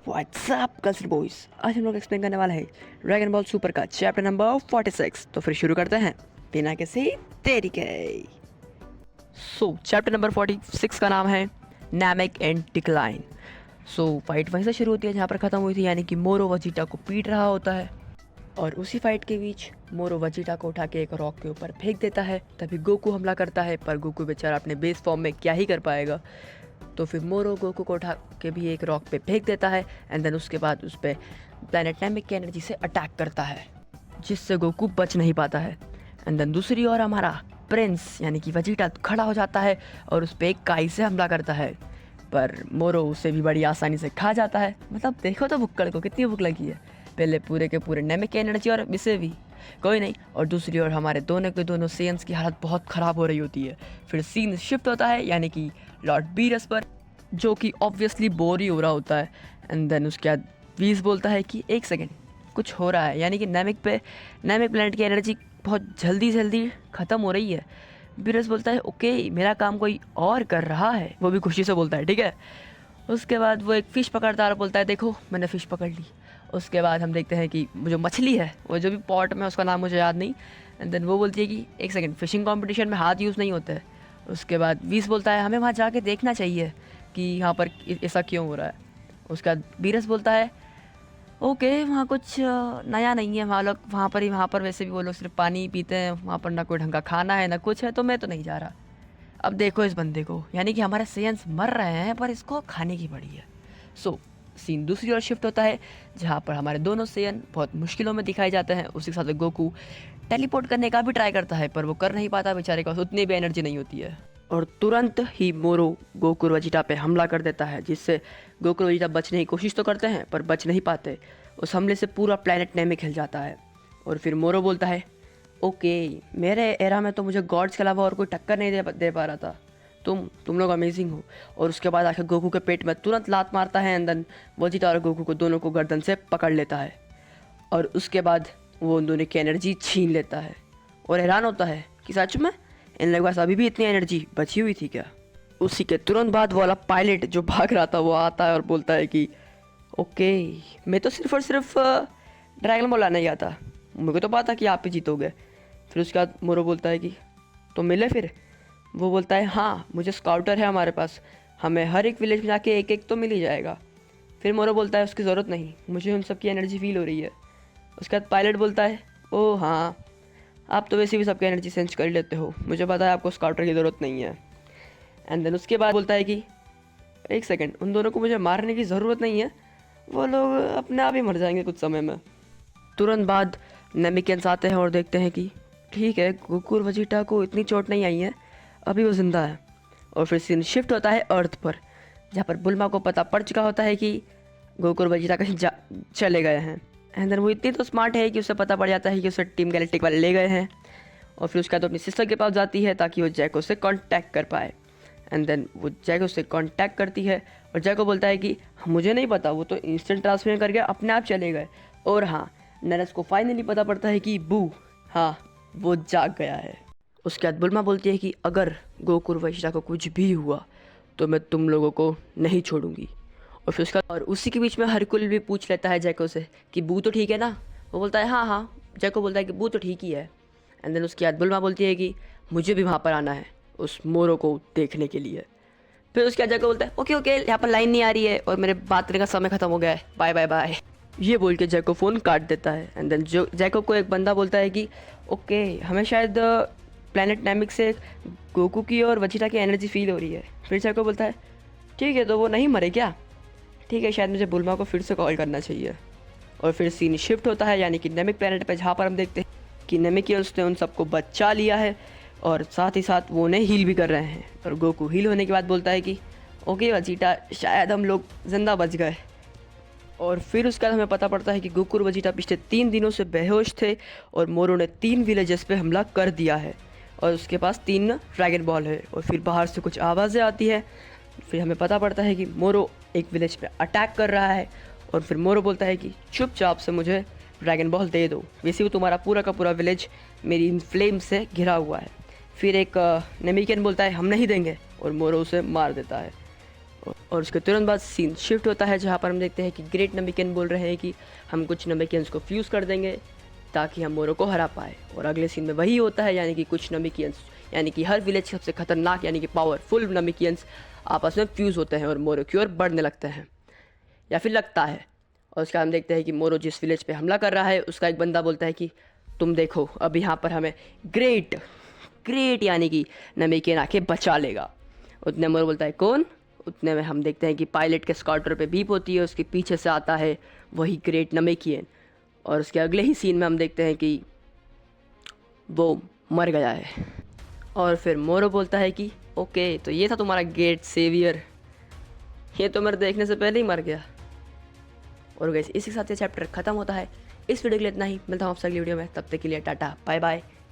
WhatsApp girls and boys, आज हम लोग एक्सप्लेन करने वाला है ड्रैगन बॉल सुपर का चैप्टर नंबर 46। तो फिर शुरू करते हैं बिना किसी देरी के। चैप्टर नंबर 46 का नाम है नामेक एंड डिक्लाइन। फाइट वहीं से शुरू होती है जहाँ पर ख़त्म हुई थी, यानी कि मोरो वजीटा को पीट रहा होता है और उसी फाइट के बीच मोरो वजीटा को उठा के एक रॉक के ऊपर फेंक देता है। तभी गोकू हमला करता है, पर गोकू बेचारा अपने बेस फॉर्म में क्या ही कर पाएगा। तो फिर मोरो गोकू को उठा के भी एक रॉक पे फेंक देता है एंड देन उसके बाद उस पर प्लैनेट नामेक की एनर्जी से अटैक करता है, जिससे गोकू बच नहीं पाता है। एंड देन दूसरी ओर हमारा प्रिंस यानी कि वजीटा खड़ा हो जाता है और उस पर एक काई से हमला करता है, पर मोरो उसे भी बड़ी आसानी से खा जाता है। मतलब देखो तो भुक्कड़ को कितनी भूख लगी है, पहले पूरे के पूरे नामेक की एनर्जी और इसे भी कोई नहीं। और दूसरी ओर हमारे दोनों के दोनों सेयंस की हालत बहुत ख़राब हो रही होती है। फिर सीन शिफ्ट होता है यानी कि लॉर्ड बीरस पर, जो कि ऑब्वियसली बोर ही हो रहा होता है। एंड देन उसके बाद वीज बोलता है कि एक सेकेंड, कुछ हो रहा है, यानी कि नामेक प्लेनेट की एनर्जी बहुत जल्दी ख़त्म हो रही है। बीरस बोलता है ओके, मेरा काम कोई और कर रहा है, वो भी खुशी से बोलता है ठीक है। उसके बाद वो एक फ़िश पकड़ता है और बोलता है देखो मैंने फ़िश पकड़ ली। उसके बाद हम देखते हैं कि जो मछली है वो जो भी पॉट में, उसका नाम मुझे याद नहीं। एंड देन वो बोलती है कि एक सेकंड, फिशिंग कंपटीशन में हाथ यूज़ नहीं होते हैं। उसके बाद वीस बोलता है हमें वहाँ जाके देखना चाहिए कि यहाँ पर ऐसा क्यों हो रहा है। उसके बाद बीरस बोलता है ओके, वहाँ कुछ नया नहीं है, वहाँ पर वैसे भी वो लोग सिर्फ पानी ही पीते हैं, वहाँ पर ना कोई ढंग का खाना है ना कुछ है, तो मैं तो नहीं जा रहा। अब देखो इस बंदे को, यानी कि हमारे सेयंस मर रहे हैं पर इसको खाने की पड़ी है। सीन दूसरी ओर शिफ्ट होता है जहाँ पर हमारे दोनों सेयन बहुत मुश्किलों में दिखाए जाते हैं। उसी के साथ गोकू टेलीपोर्ट करने का भी ट्राई करता है, पर वो कर नहीं पाता, बेचारे के पास उतनी भी एनर्जी नहीं होती है। और तुरंत ही मोरो गोकू वजीटा पे हमला कर देता है, जिससे गोकू वजीटा बचने की कोशिश तो करते हैं पर बच नहीं पाते। उस हमले से पूरा प्लैनेट नामेक हिल जाता है। और फिर मोरो बोलता है ओके, मेरे एरा में तो मुझे गॉड्स के अलावा और कोई टक्कर नहीं दे पा रहा था, तुम लोग अमेजिंग हो। और उसके बाद आखिर गोकू के पेट में तुरंत लात मारता है एंड देन वजीटा और गोकू को दोनों को गर्दन से पकड़ लेता है और उसके बाद वो उन दोनों की एनर्जी छीन लेता है। और हैरान होता है कि सच में इन लोगों के पास अभी भी इतनी एनर्जी बची हुई थी क्या। उसी के तुरंत बाद वाला पायलट जो भाग रहा था वो आता है और बोलता है कि ओके, मैं तो सिर्फ और सिर्फ ड्रैगन बॉल लाने गया था, मुझे तो पता कि आप ही जीतोगे। फिर उसके बाद मोरो बोलता है कि तो मिले फिर। वो बोलता है हाँ, मुझे स्काउटर है हमारे पास, हमें हर एक विलेज में जाके एक एक तो मिल ही जाएगा। फिर मोरो बोलता है उसकी ज़रूरत नहीं, मुझे उन सब की एनर्जी फील हो रही है। उसके बाद पायलट बोलता है ओह हाँ, आप तो वैसे भी सबकी एनर्जी सेंस कर लेते हो, मुझे पता है आपको स्काउटर की ज़रूरत नहीं है। एंड देन उसके बाद बोलता है कि एक सेकेंड, उन दोनों को मुझे मारने की ज़रूरत नहीं है, वो लोग अपने आप ही मर जाएंगे कुछ समय में। तुरंत बाद नामेकियंस आते हैं और देखते हैं कि ठीक है, गोकू और वजीटा को इतनी चोट नहीं आई है, अभी वो ज़िंदा है। और फिर सीन शिफ्ट होता है अर्थ पर, जहाँ पर बुल्मा को पता पड़ चुका होता है कि गोकू और वजीटा कहीं चले गए हैं। एंड देन वो इतनी तो स्मार्ट है कि उसे पता पड़ जाता है कि उसे टीम गैलेक्टिक वाले ले गए हैं। और फिर उसके बाद तो अपनी सिस्टर के पास जाती है ताकि वो जैको से कांटेक्ट कर पाए। एंड देन वो जैको से कांटेक्ट करती है और जैको बोलता है कि मुझे नहीं पता, वो तो इंस्टेंट ट्रांसफर करके अपने आप चले गए। और हाँ, नरस को फाइनली पता पड़ता है कि बू, हाँ, वो जाग गया है। उसके बाद बुल्मा बोलती है कि अगर गोकू और वजीटा को कुछ भी हुआ तो मैं तुम लोगों को नहीं छोड़ूंगी। और फिर उसका और उसी के बीच में हरकुल भी पूछ लेता है जैको से कि बू तो ठीक है ना। वो बोलता है हाँ, जैको बोलता है कि बू तो ठीक ही है। एंड देन उसके बाद बुल्मा बोलती है कि मुझे भी वहाँ पर आना है उस मोरो को देखने के लिए। फिर उसके बाद जैको बोलता है ओके, यहाँ पर लाइन नहीं आ रही है और मेरे बात करने का समय ख़त्म हो गया है, बाय बाय बाय। ये बोल के जैको फ़ोन काट देता है। एंड देन जैको को एक बंदा बोलता है कि ओके, हमें शायद प्लैनेट नामेक से गोकू की और वजीटा की एनर्जी फील हो रही है। फिर जैको बोलता है ठीक है, तो वो नहीं मरे क्या? ठीक है, शायद मुझे बुल्मा को फिर से कॉल करना चाहिए। और फिर सीन शिफ्ट होता है यानी कि नामेक प्लैनेट पे, जहाँ पर हम देखते हैं कि नामेकियंस ने उन सबको बचा लिया है और साथ ही साथ वो उन्हें हील भी कर रहे हैं। और गोकू हील होने के बाद बोलता है कि ओके वजीटा, शायद हम लोग जिंदा बच गए। और फिर उसके बाद हमें पता पड़ता है कि गोकू और वजीटा पिछले 3 दिनों से बेहोश थे और मोरो ने 3 विलेजेस पे हमला कर दिया है और उसके पास 3 ड्रैगन बॉल है। और फिर बाहर से कुछ आवाज़ें आती है, फिर हमें पता पड़ता है कि मोरो एक विलेज पे अटैक कर रहा है। और फिर मोरो बोलता है कि चुपचाप से मुझे ड्रैगन बॉल दे दो, वैसे भी तुम्हारा पूरा का पूरा विलेज मेरी इन फ्लेम से घिरा हुआ है। फिर एक नामेकियन बोलता है हम नहीं देंगे और मोरो उसे मार देता है। और उसके तुरंत बाद सीन शिफ्ट होता है जहाँ पर हम देखते हैं कि ग्रेट नमिकियन बोल रहे हैं कि हम कुछ नमिकियंस को फ्यूज़ कर देंगे ताकि हम मोरो को हरा पाए। और अगले सीन में वही होता है, यानी कि कुछ नमिकियंस, यानी कि हर विलेज सबसे खतरनाक यानी कि पावरफुल नमिकियंस आपस में फ्यूज़ होते हैं और मोरो की ओर बढ़ने लगते हैं, या फिर लगता है। और उसके बाद हम देखते हैं कि मोरो जिस विलेज पे हमला कर रहा है उसका एक बंदा बोलता है कि तुम देखो अब यहाँ पर हमें ग्रेट ग्रेट यानी कि नमिकियन आके बचा लेगा। उतने मोरो बोलता है कौन। उतने में हम देखते हैं कि पायलट के स्काउटर पे बीप होती है, उसके पीछे से आता है वही ग्रेट नमिकियन। और उसके अगले ही सीन में हम देखते हैं कि वो मर गया है। और फिर मोरो बोलता है कि ओके तो ये था तुम्हारा ग्रेट सेवियर, ये तो मेरे देखने से पहले ही मर गया। और गैस इसी के साथ ये चैप्टर खत्म होता है। इस वीडियो के लिए इतना ही, मिलता हूँ आपसे अगली वीडियो में, तब तक के लिए टाटा बाय बाय।